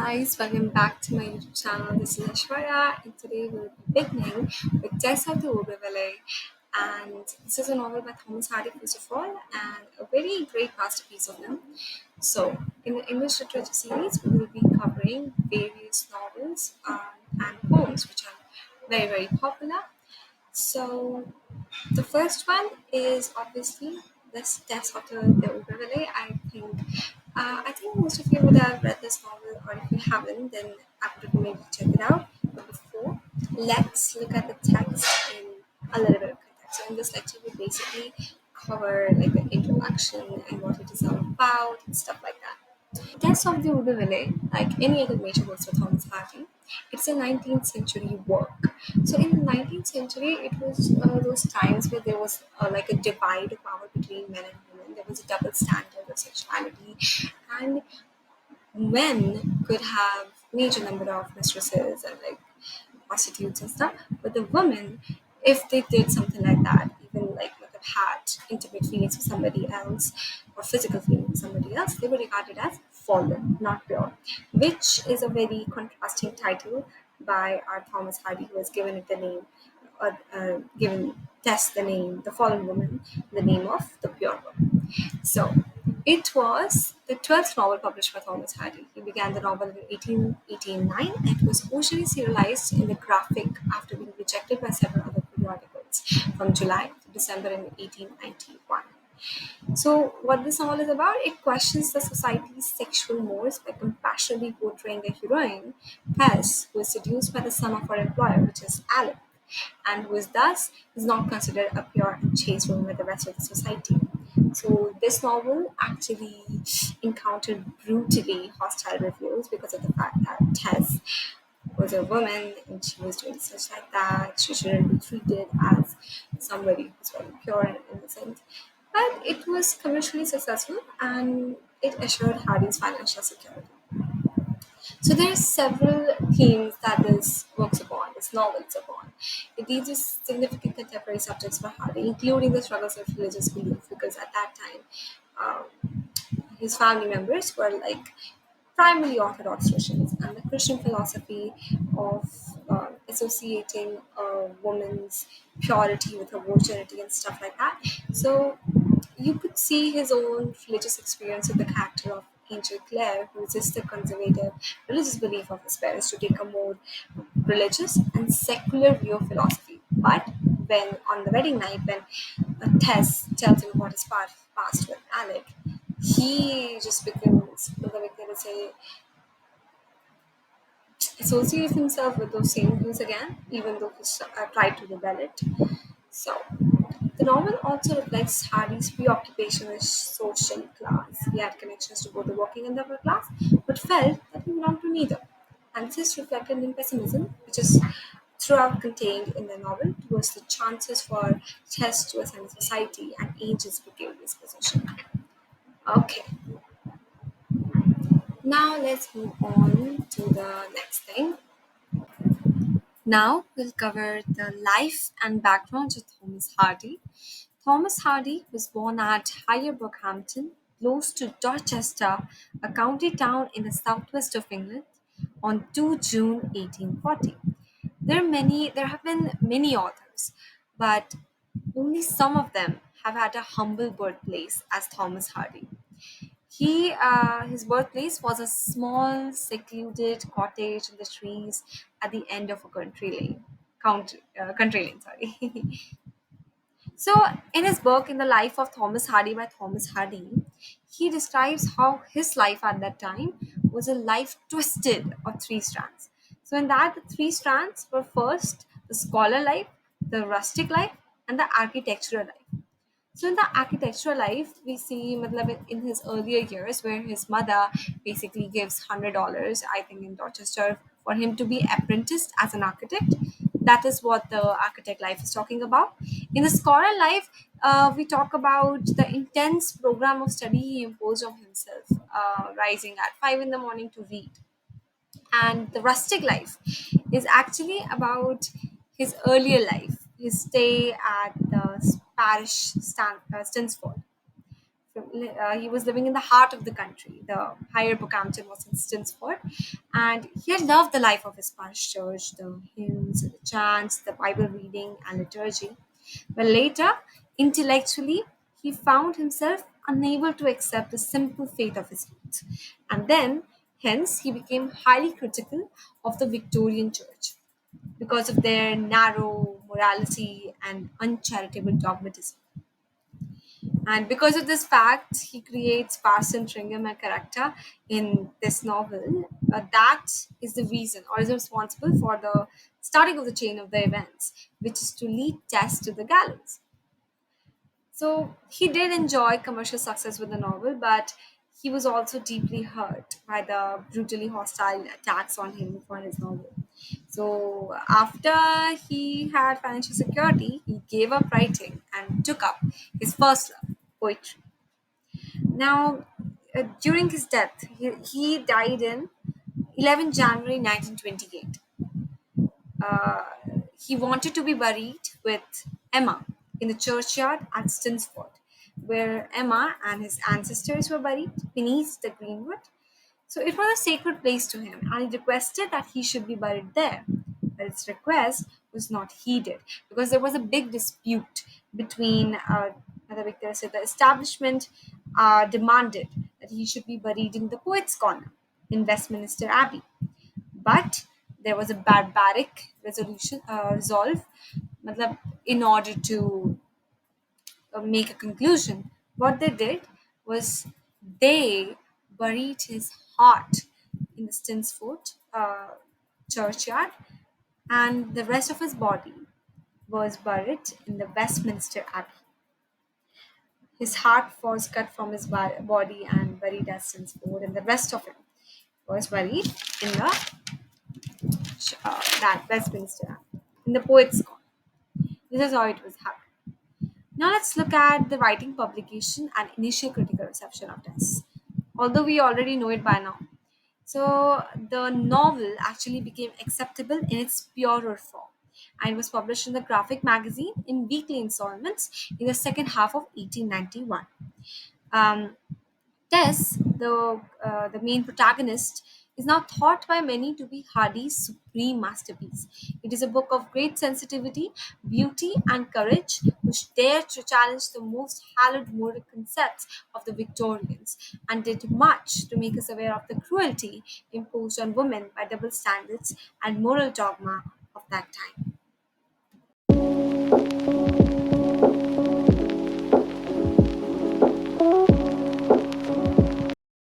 guys, welcome back to my YouTube channel. This is Ashwarya, and today we'll be beginning with Tess of the Valley. And this is a novel by Thomas Hardy, first of all, and a very great masterpiece of him. So, in the English literature series, we will be covering various novels and poems which are very popular. So, the first one is obviously this Tess of the Valley. I think most of you would have read this novel, or if you haven't, then I would recommend you check it out. But before, let's look at the text in a little bit of context. So in this lecture, we basically cover like the introduction and what it is all about and stuff like that. Test of the Urdu Valley, like any other major works of Thomas Hardy, it's a 19th century work. So in the 19th century, it was those times where there was like a divide of power between men and women. There was a double standard of sexuality, and men could have major number of mistresses and like prostitutes and stuff, but the women, if they did something like that, even like have had intimate feelings with somebody else or physical feelings with somebody else, they were regarded as fallen, not pure, which is a very contrasting title by our Thomas Hardy, who has given it the name, given Tess the name, the fallen woman, the name of the pure woman. So it was the 12th novel published by Thomas Hardy. He began the novel in 1889 and it was originally serialized in the graphic after being rejected by several other periodicals from July to December in 1891. So, what this novel is about, it questions the society's sexual mores by compassionately portraying a heroine, Tess, who is seduced by the son of her employer, which is Alec, and who is thus is not considered a pure and chaste woman by the rest of the society. So this novel actually encountered brutally hostile reviews because of the fact that Tess was a woman and she was doing such like that. She shouldn't be treated as somebody who's very pure and innocent. But it was commercially successful and it assured Hardy's financial security. So there are several themes that this works upon, this novel is upon. It deals with significant contemporary subjects for Hardy, including the struggles of religious belief, because at that time, his family members were like primarily Orthodox Christians, and the Christian philosophy of associating a woman's purity with her virginity and stuff like that. So you could see his own religious experience with the character of Angel Clare, who resists the conservative religious belief of his parents to take a more religious and secular view of philosophy. But when on the wedding night, when Tess tells him about his past with Alec, he just becomes, like they would say, associates himself with those same views again, even though he tried to rebel it. So, the novel also reflects Hardy's preoccupation with social class. He had connections to both the working and the upper class, but felt that he belonged to neither. And this is reflected in pessimism, which is throughout contained in the novel towards the chances for Tess to ascend society and Angel's precarious position. Okay, now let's move on to the next thing. Now we'll cover the life and background of Thomas Hardy. Thomas Hardy was born at Higher Brockhampton, close to Dorchester, a county town in the southwest of England, on 2 June 1840. There have been many authors, but only some of them have had a humble birthplace as Thomas Hardy. His birthplace was a small, secluded cottage in the trees at the end of a country lane. Sorry. So, in his book, In the Life of Thomas Hardy by Thomas Hardy, he describes how his life at that time was a life twisted of three strands. So, in that, the three strands were first the scholar life, the rustic life, and the architectural life. So in the architectural life, we see matlab, in his earlier years where his mother basically gives $100, I think in Dorchester, for him to be apprenticed as an architect. That is what the architect life is talking about. In the scholar life, we talk about the intense program of study he imposed on himself, rising at 5 in the morning to read. And the rustic life is actually about his earlier life, his stay at the parish Stansford, he was living in the heart of the country. The higher Bookhampton was in Stinsford, and he had loved the life of his parish church, the hymns, the chants, the Bible reading, and liturgy. But later, intellectually, he found himself unable to accept the simple faith of his youth, and then, hence, he became highly critical of the Victorian Church because of their narrow morality and uncharitable dogmatism. And because of this fact, he creates Parson Tringham, a character in this novel. That is the reason, or is responsible for the starting of the chain of the events, which is to lead Tess to the gallows. So he did enjoy commercial success with the novel, but he was also deeply hurt by the brutally hostile attacks on him for his novel. So after he had financial security, he gave up writing and took up his first love, poetry. Now, during his death, he died in 11 January 1928. uh, he wanted to be buried with Emma in the churchyard at Stinsford, where Emma and his ancestors were buried beneath the greenwood. So it was a sacred place to him, and he requested that he should be buried there. But his request was not heeded because there was a big dispute between Mother Victoria said the establishment demanded that he should be buried in the Poets' Corner in Westminster Abbey. But there was a barbaric resolve matlab, in order to make a conclusion. What they did was they buried his heart in the Stinsford churchyard, and the rest of his body was buried in the Westminster Abbey. His heart was cut from his body and buried at Stinsford, and the rest of him was buried in the that Westminster Abbey, in the Poets' Corner. This is how it was happening. Now let's look at the writing, publication, and initial critical reception of Tess. Although we already know it by now. So the novel actually became acceptable in its purer form and was published in the Graphic magazine in weekly installments in the second half of 1891. Um, Tess, the main protagonist, is now thought by many to be Hardy's supreme masterpiece. It is a book of great sensitivity, beauty, and courage, which dared to challenge the most hallowed moral concepts of the Victorians and did much to make us aware of the cruelty imposed on women by double standards and moral dogma of that time.